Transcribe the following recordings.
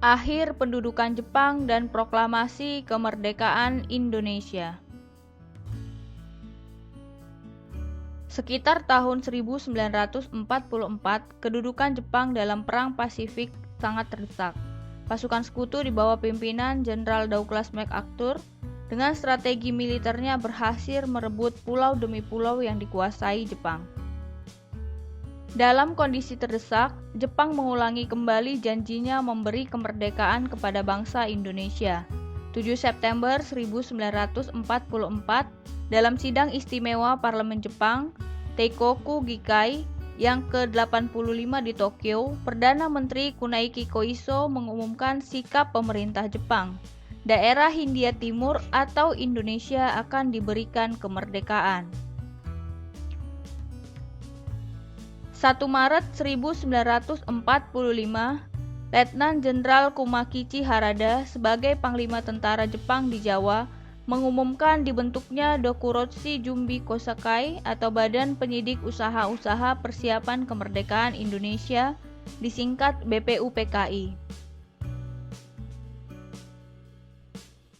Akhir pendudukan Jepang dan proklamasi kemerdekaan Indonesia. Sekitar tahun 1944, kedudukan Jepang dalam Perang Pasifik sangat terdesak. Pasukan sekutu di bawah pimpinan Jenderal Douglas MacArthur dengan strategi militernya berhasil merebut pulau demi pulau yang dikuasai Jepang. Dalam kondisi terdesak, Jepang mengulangi kembali janjinya memberi kemerdekaan kepada bangsa Indonesia. 7 September 1944, dalam sidang istimewa Parlemen Jepang, Teikoku Gikai, yang ke-85 di Tokyo, Perdana Menteri Kunaiki Koiso mengumumkan sikap pemerintah Jepang. Daerah Hindia Timur atau Indonesia akan diberikan kemerdekaan. 1 Maret 1945, Letnan Jenderal Kumakichi Harada sebagai Panglima Tentara Jepang di Jawa mengumumkan dibentuknya Dokuroshi Jumbi Kosakai atau Badan Penyidik Usaha-Usaha Persiapan Kemerdekaan Indonesia, disingkat BPUPKI.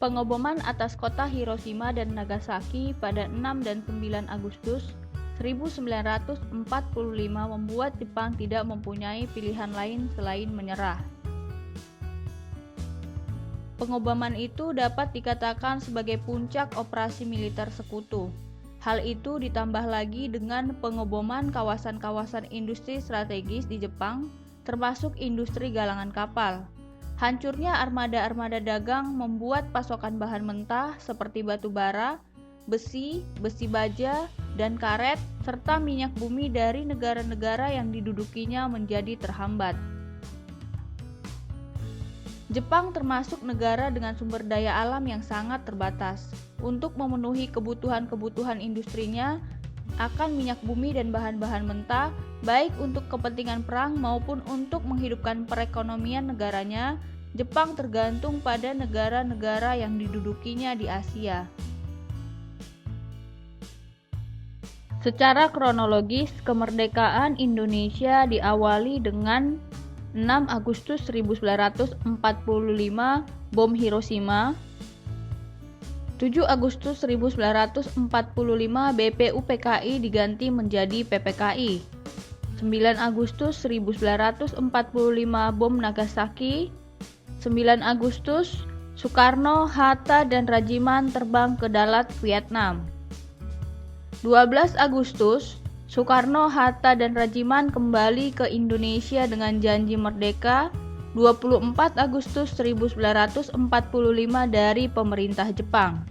Pengeboman atas kota Hiroshima dan Nagasaki pada 6 dan 9 Agustus 1945 membuat Jepang tidak mempunyai pilihan lain selain menyerah. Pengeboman itu dapat dikatakan sebagai puncak operasi militer sekutu. Hal itu ditambah lagi dengan pengeboman kawasan-kawasan industri strategis di Jepang, termasuk industri galangan kapal. Hancurnya armada-armada dagang membuat pasokan bahan mentah seperti batu bara, besi, besi baja, dan karet, serta minyak bumi dari negara-negara yang didudukinya menjadi terhambat. Jepang termasuk negara dengan sumber daya alam yang sangat terbatas. Untuk memenuhi kebutuhan-kebutuhan industrinya akan minyak bumi dan bahan-bahan mentah, baik untuk kepentingan perang maupun untuk menghidupkan perekonomian negaranya, Jepang tergantung pada negara-negara yang didudukinya di Asia. Secara kronologis, kemerdekaan Indonesia diawali dengan 6 Agustus 1945 bom Hiroshima, 7 Agustus 1945 BPUPKI diganti menjadi PPKI, 9 Agustus 1945 bom Nagasaki, 9 Agustus Soekarno, Hatta, dan Rajiman terbang ke Dalat, Vietnam. 12 Agustus, Soekarno, Hatta, dan Rajiman kembali ke Indonesia dengan janji merdeka. 24 Agustus 1945 dari pemerintah Jepang.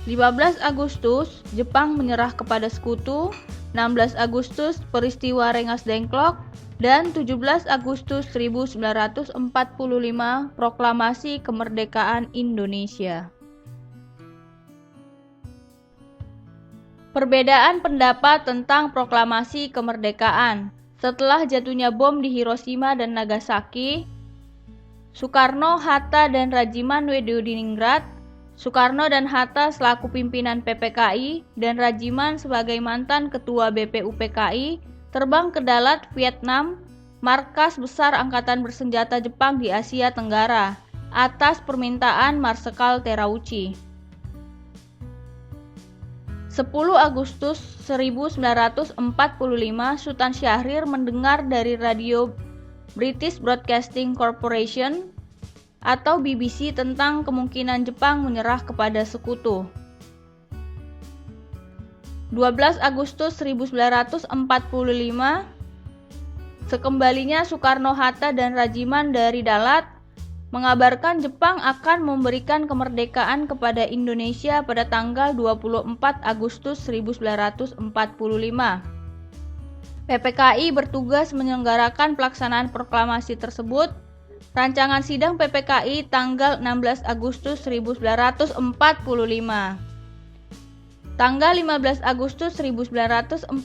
15 Agustus, Jepang menyerah kepada sekutu. 16 Agustus, peristiwa Rengas Dengklok. Dan 17 Agustus 1945, proklamasi kemerdekaan Indonesia. Perbedaan pendapat tentang proklamasi kemerdekaan. Setelah jatuhnya bom di Hiroshima dan Nagasaki, Soekarno, Hatta, dan Rajiman Wedodiningrat, Soekarno dan Hatta selaku pimpinan PPKI dan Rajiman sebagai mantan ketua BPUPKI terbang ke Dalat, Vietnam, markas besar angkatan bersenjata Jepang di Asia Tenggara, atas permintaan Marsekal Terauchi. 10 Agustus 1945, Sultan Syahrir mendengar dari radio British Broadcasting Corporation atau BBC tentang kemungkinan Jepang menyerah kepada sekutu. 12 Agustus 1945, sekembalinya Soekarno, Hatta, dan Rajiman dari Dalat, mengabarkan Jepang akan memberikan kemerdekaan kepada Indonesia pada tanggal 24 Agustus 1945. PPKI bertugas menyelenggarakan pelaksanaan proklamasi tersebut. Rancangan sidang PPKI tanggal 16 Agustus 1945. Tanggal 15 Agustus 1945,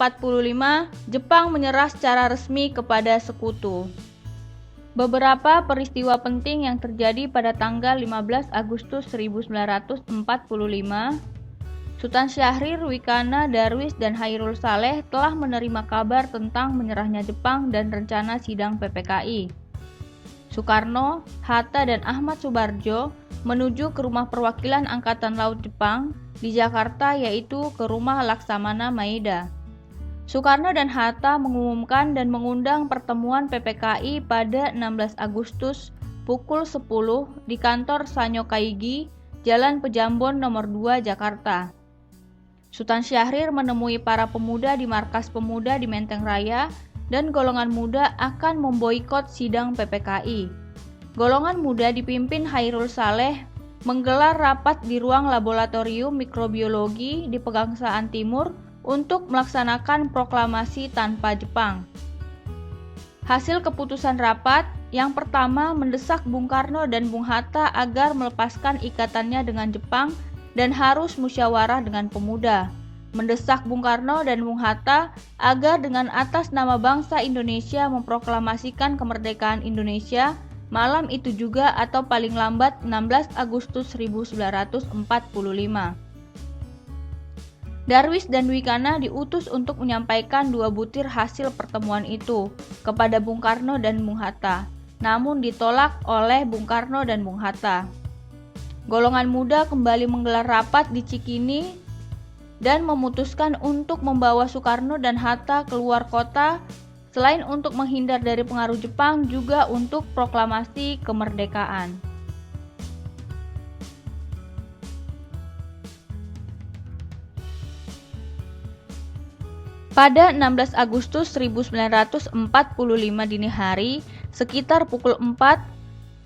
Jepang menyerah secara resmi kepada sekutu. Beberapa peristiwa penting yang terjadi pada tanggal 15 Agustus 1945, Sultan Syahrir, Wikana, Darwis, dan Hairul Saleh telah menerima kabar tentang menyerahnya Jepang dan rencana sidang PPKI. Soekarno, Hatta, dan Ahmad Subardjo menuju ke rumah perwakilan Angkatan Laut Jepang di Jakarta, yaitu ke rumah Laksamana Maeda. Soekarno dan Hatta mengumumkan dan mengundang pertemuan PPKI pada 16 Agustus pukul 10 di kantor Sanyo Kaigi, Jalan Pejambon nomor 2, Jakarta. Sultan Syahrir menemui para pemuda di markas pemuda di Menteng Raya dan golongan muda akan memboikot sidang PPKI. Golongan muda dipimpin Hairul Saleh menggelar rapat di ruang laboratorium mikrobiologi di Pegangsaan Timur untuk melaksanakan proklamasi tanpa Jepang. Hasil keputusan rapat yang pertama mendesak Bung Karno dan Bung Hatta agar melepaskan ikatannya dengan Jepang dan harus musyawarah dengan pemuda. Mendesak Bung Karno dan Bung Hatta agar dengan atas nama bangsa Indonesia memproklamasikan kemerdekaan Indonesia malam itu juga atau paling lambat 16 Agustus 1945. Darwis dan Dwikana diutus untuk menyampaikan 2 butir hasil pertemuan itu kepada Bung Karno dan Bung Hatta, namun ditolak oleh Bung Karno dan Bung Hatta. Golongan muda kembali menggelar rapat di Cikini dan memutuskan untuk membawa Soekarno dan Hatta keluar kota, selain untuk menghindar dari pengaruh Jepang juga untuk proklamasi kemerdekaan. Pada 16 Agustus 1945 dini hari, sekitar pukul 4,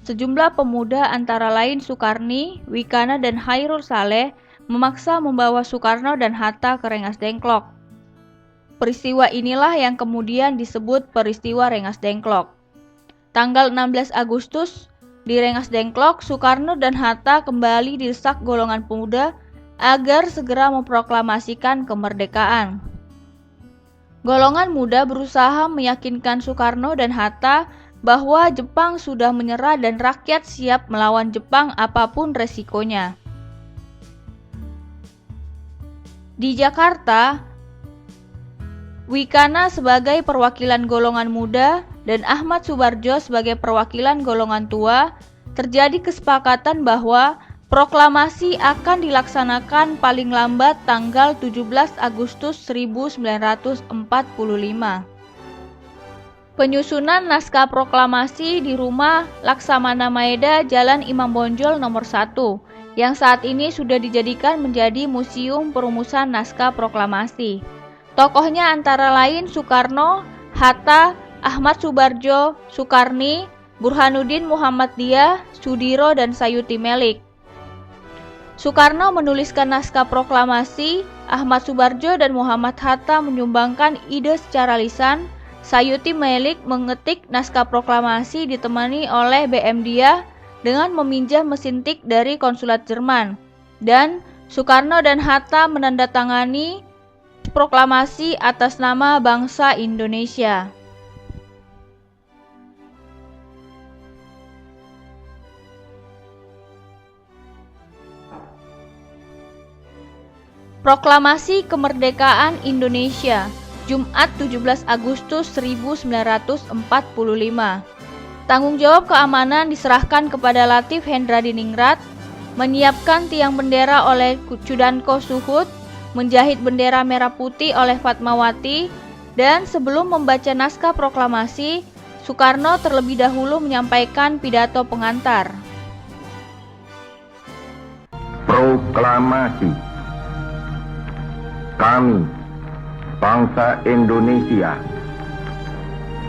sejumlah pemuda antara lain Sukarni, Dwikana, dan Hairul Saleh memaksa membawa Soekarno dan Hatta ke Rengas Dengklok. Peristiwa inilah yang kemudian disebut peristiwa Rengas Dengklok. Tanggal 16 Agustus, di Rengas Dengklok, Soekarno dan Hatta kembali didesak golongan pemuda agar segera memproklamasikan kemerdekaan. Golongan muda berusaha meyakinkan Soekarno dan Hatta bahwa Jepang sudah menyerah dan rakyat siap melawan Jepang apapun resikonya. Di Jakarta, Dwikana sebagai perwakilan golongan muda dan Ahmad Subardjo sebagai perwakilan golongan tua, terjadi kesepakatan bahwa proklamasi akan dilaksanakan paling lambat tanggal 17 Agustus 1945. Penyusunan naskah proklamasi di rumah Laksamana Maeda, Jalan Imam Bonjol nomor 1, yang saat ini sudah dijadikan menjadi Museum Perumusan Naskah Proklamasi. Tokohnya antara lain Soekarno, Hatta, Ahmad Subardjo, Sukarni, Burhanuddin Muhammadiyah, Sudiro, dan Sayuti Melik. Soekarno menuliskan naskah proklamasi, Ahmad Subardjo dan Muhammad Hatta menyumbangkan ide secara lisan, Sayuti Melik mengetik naskah proklamasi ditemani oleh BM Dia dengan meminjam mesin tik dari konsulat Jerman, dan Soekarno dan Hatta menandatangani proklamasi atas nama bangsa Indonesia. Proklamasi Kemerdekaan Indonesia, Jumat 17 Agustus 1945. Tanggung jawab keamanan diserahkan kepada Latif Hendradiningrat, menyiapkan tiang bendera oleh Cudanko Suhut, menjahit bendera merah putih oleh Fatmawati, dan sebelum membaca naskah proklamasi, Soekarno terlebih dahulu menyampaikan pidato pengantar. Proklamasi. Kami, bangsa Indonesia,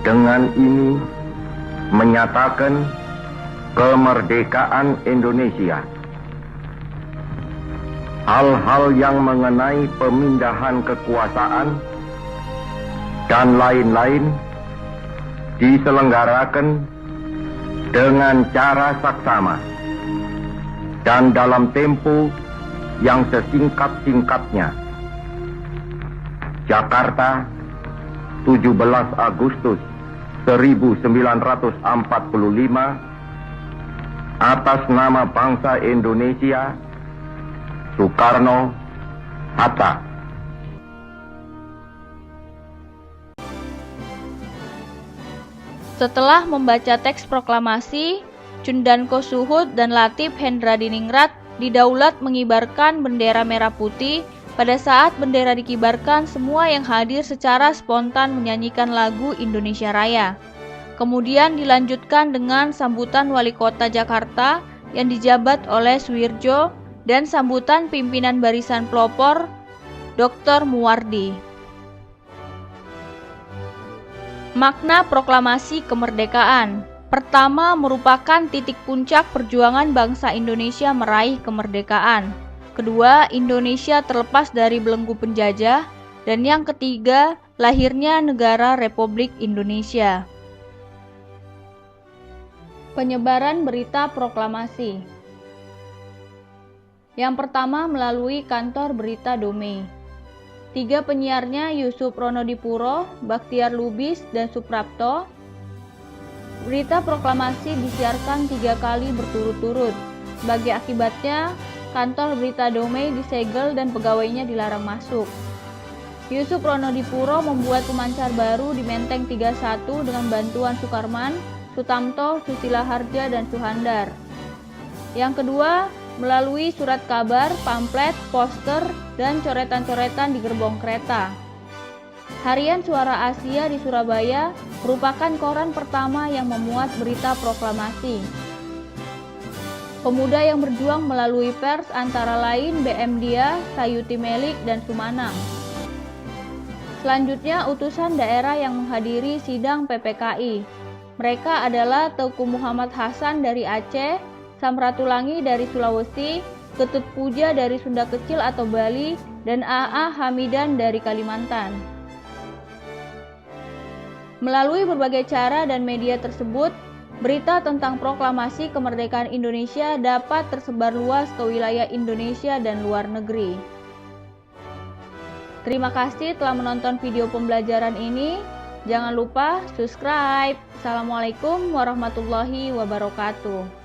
dengan ini menyatakan kemerdekaan Indonesia. Hal-hal yang mengenai pemindahan kekuasaan dan lain-lain diselenggarakan dengan cara saksama dan dalam tempo yang sesingkat-singkatnya. Jakarta, 17 Agustus 1945, atas nama bangsa Indonesia, Soekarno, Hatta. Setelah membaca teks proklamasi, Cundanko Suhud dan Latif Hendradiningrat didaulat mengibarkan bendera merah putih. Pada saat bendera dikibarkan, semua yang hadir secara spontan menyanyikan lagu Indonesia Raya. Kemudian dilanjutkan dengan sambutan Wali Kota Jakarta yang dijabat oleh Suwirjo dan sambutan pimpinan Barisan Pelopor Dr. Muwardi. Makna proklamasi kemerdekaan. Pertama, merupakan titik puncak perjuangan bangsa Indonesia meraih kemerdekaan. Kedua, Indonesia terlepas dari belenggu penjajah. Dan yang ketiga, lahirnya negara Republik Indonesia. Penyebaran berita proklamasi. Yang pertama melalui kantor berita Domei. 3 penyiarnya Yusuf Ronodipuro, Baktiar Lubis, dan Suprapto. Berita proklamasi disiarkan 3 kali berturut-turut. Sebagai akibatnya, kantor berita Domei disegel dan pegawainya dilarang masuk. Yusuf Ronodipuro membuat pemancar baru di Menteng 31 dengan bantuan Sukarman, Sutamto, Susila Harja, dan Suhandar. Yang kedua, melalui surat kabar, pamflet, poster, dan coretan-coretan di gerbong kereta. Harian Suara Asia di Surabaya merupakan koran pertama yang memuat berita proklamasi. Pemuda yang berjuang melalui pers antara lain BM Dia, Sayuti Melik, dan Sumanang. Selanjutnya utusan daerah yang menghadiri sidang PPKI. Mereka adalah Teuku Muhammad Hasan dari Aceh, Samratulangi dari Sulawesi, Ketut Puja dari Sunda Kecil atau Bali, dan AA Hamidan dari Kalimantan. Melalui berbagai cara dan media tersebut, berita tentang proklamasi kemerdekaan Indonesia dapat tersebar luas ke wilayah Indonesia dan luar negeri. Terima kasih telah menonton video pembelajaran ini. Jangan lupa subscribe. Assalamualaikum warahmatullahi wabarakatuh.